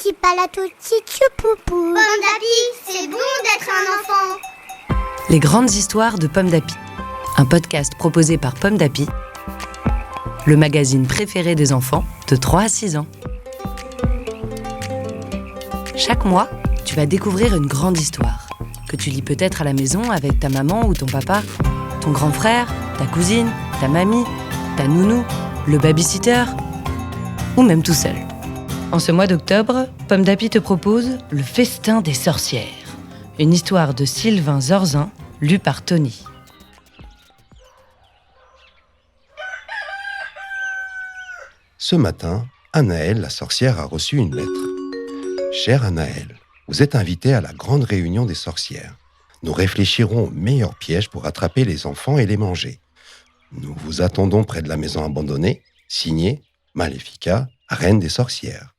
Patati palatouti tchoupoupou. Pomme d'Api, c'est bon d'être un enfant. Les grandes histoires de Pomme d'Api. Un podcast proposé par Pomme d'Api, le magazine préféré des enfants de 3 à 6 ans. Chaque mois, tu vas découvrir une grande histoire que tu lis peut-être à la maison avec ta maman ou ton papa, ton grand frère, ta cousine, ta mamie, ta nounou, le babysitter ou même tout seul. En ce mois d'octobre, Pomme d'Api te propose Le Festin des sorcières, une histoire de Sylvain Zorzin, lue par Tony. Ce matin, Anaëlle, la sorcière, a reçu une lettre. Chère Anaëlle, vous êtes invitée à la grande réunion des sorcières. Nous réfléchirons au meilleur piège pour attraper les enfants et les manger. Nous vous attendons près de la maison abandonnée, signé Maléfica, reine des sorcières.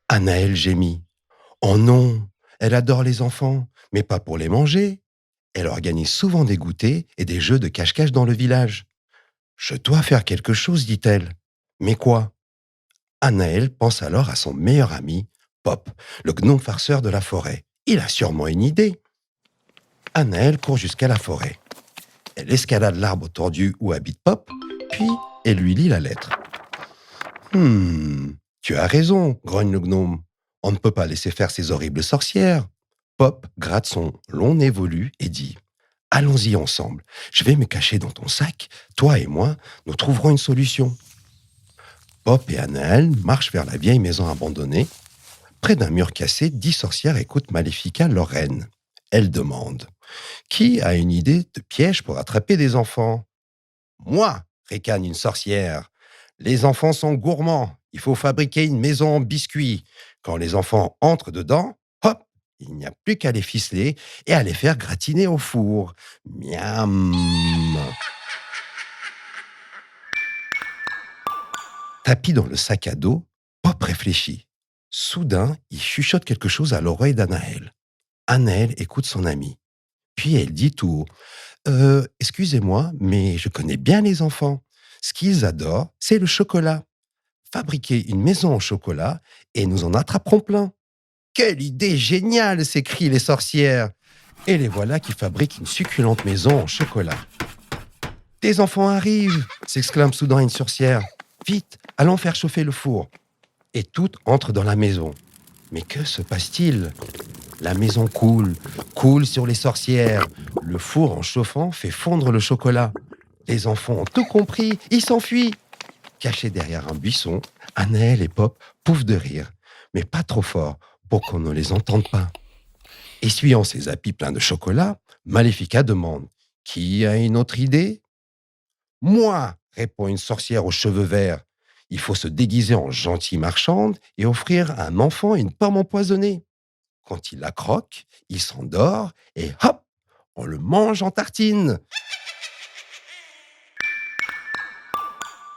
Anaëlle gémit. Oh non, elle adore les enfants, mais pas pour les manger. Elle organise souvent des goûters et des jeux de cache-cache dans le village. Je dois faire quelque chose, dit-elle. Mais quoi ? Anaëlle pense alors à son meilleur ami, Pop, le gnome farceur de la forêt. Il a sûrement une idée. Anaëlle court jusqu'à la forêt. Elle escalade l'arbre tordu où habite Pop, puis elle lui lit la lettre. Tu as raison, grogne le gnome. On ne peut pas laisser faire ces horribles sorcières. Pop gratte son long nez velu et dit « Allons-y ensemble. Je vais me cacher dans ton sac. Toi et moi, nous trouverons une solution. » Pop et Anaëlle marchent vers la vieille maison abandonnée. Près d'un mur cassé, 10 sorcières écoutent Maléfica, leur reine. Elle demande « Qui a une idée de piège pour attraper des enfants ?»« Moi !» ricane une sorcière. « Les enfants sont gourmands. Il faut fabriquer une maison en biscuits. Quand les enfants entrent dedans, hop, il n'y a plus qu'à les ficeler et à les faire gratiner au four. Miam !» Tapi dans le sac à dos, Pop réfléchit. Soudain, il chuchote quelque chose à l'oreille d'Anaëlle. Anaëlle écoute son amie. Puis elle dit tout haut « Excusez-moi, mais je connais bien les enfants. Ce qu'ils adorent, c'est le chocolat. Fabriquer une maison en chocolat et nous en attraperons plein. » « Quelle idée géniale !» s'écrient les sorcières. Et les voilà qui fabriquent une succulente maison en chocolat. « Tes enfants arrivent !» s'exclame soudain une sorcière. « Vite, allons faire chauffer le four. » Et toutes entrent dans la maison. Mais que se passe-t-il ? La maison coule sur les sorcières. Le four en chauffant fait fondre le chocolat. Les enfants ont tout compris, ils s'enfuient. Cachés derrière un buisson, Anaëlle et Pop pouffent de rire, mais pas trop fort pour qu'on ne les entende pas. Essuyant ses habits pleins de chocolat, Maléfica demande « Qui a une autre idée ?»« Moi !» répond une sorcière aux cheveux verts. « Il faut se déguiser en gentille marchande et offrir à un enfant une pomme empoisonnée. Quand il la croque, il s'endort et hop, on le mange en tartine. »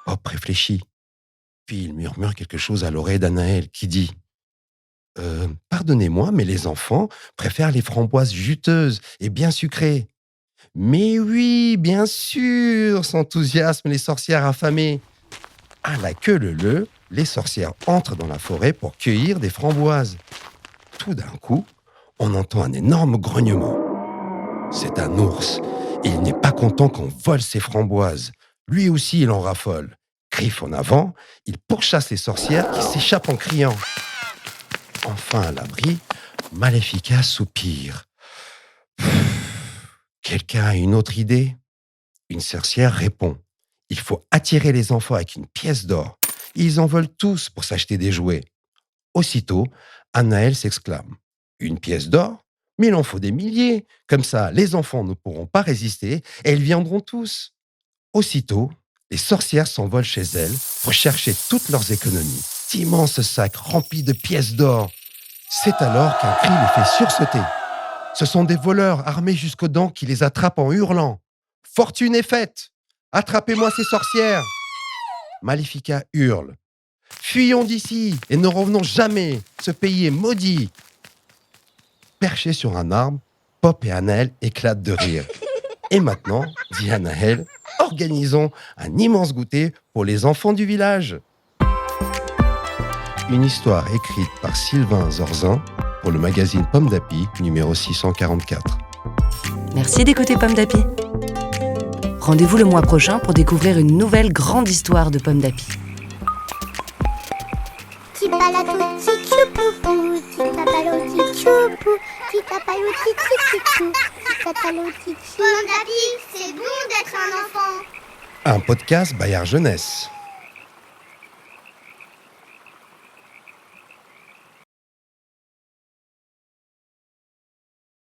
Pop réfléchit. Puis il murmure quelque chose à l'oreille d'Anaëlle qui dit « Pardonnez-moi, mais les enfants préfèrent les framboises juteuses et bien sucrées. »« Mais oui, bien sûr !» s'enthousiasment les sorcières affamées. À la queue leu-leu, les sorcières entrent dans la forêt pour cueillir des framboises. Tout d'un coup, on entend un énorme grognement. C'est un ours, et il n'est pas content qu'on vole ses framboises. Lui aussi, il en raffole. Griffe en avant, il pourchasse les sorcières qui s'échappent en criant. Enfin à l'abri, Maléfica soupire. Quelqu'un a une autre idée ? Une sorcière répond. Il faut attirer les enfants avec une pièce d'or. Ils en veulent tous pour s'acheter des jouets. Aussitôt, Anaëlle s'exclame. Une pièce d'or ? Mais il en faut des milliers. Comme ça, les enfants ne pourront pas résister et ils viendront tous. Aussitôt, les sorcières s'envolent chez elles pour chercher toutes leurs économies. D'immenses sacs remplis de pièces d'or. C'est alors qu'un cri les fait sursauter. Ce sont des voleurs armés jusqu'aux dents qui les attrapent en hurlant. « Fortune est faite ! Attrapez-moi ces sorcières !» Maléfica hurle. « Fuyons d'ici et ne revenons jamais. Ce pays est maudit. » Perchés sur un arbre, Pop et Anaëlle éclatent de rire. « Et maintenant, dit Anaëlle, organisons un immense goûter pour les enfants du village. » une histoire écrite par Sylvain Zorzin pour le magazine Pomme d'Api, numéro 644. Merci d'écouter Pomme d'Api. Rendez-vous le mois prochain pour découvrir une nouvelle grande histoire de Pomme d'Api. Pomme d'Api, c'est bon d'être un enfant. Un podcast Bayard Jeunesse.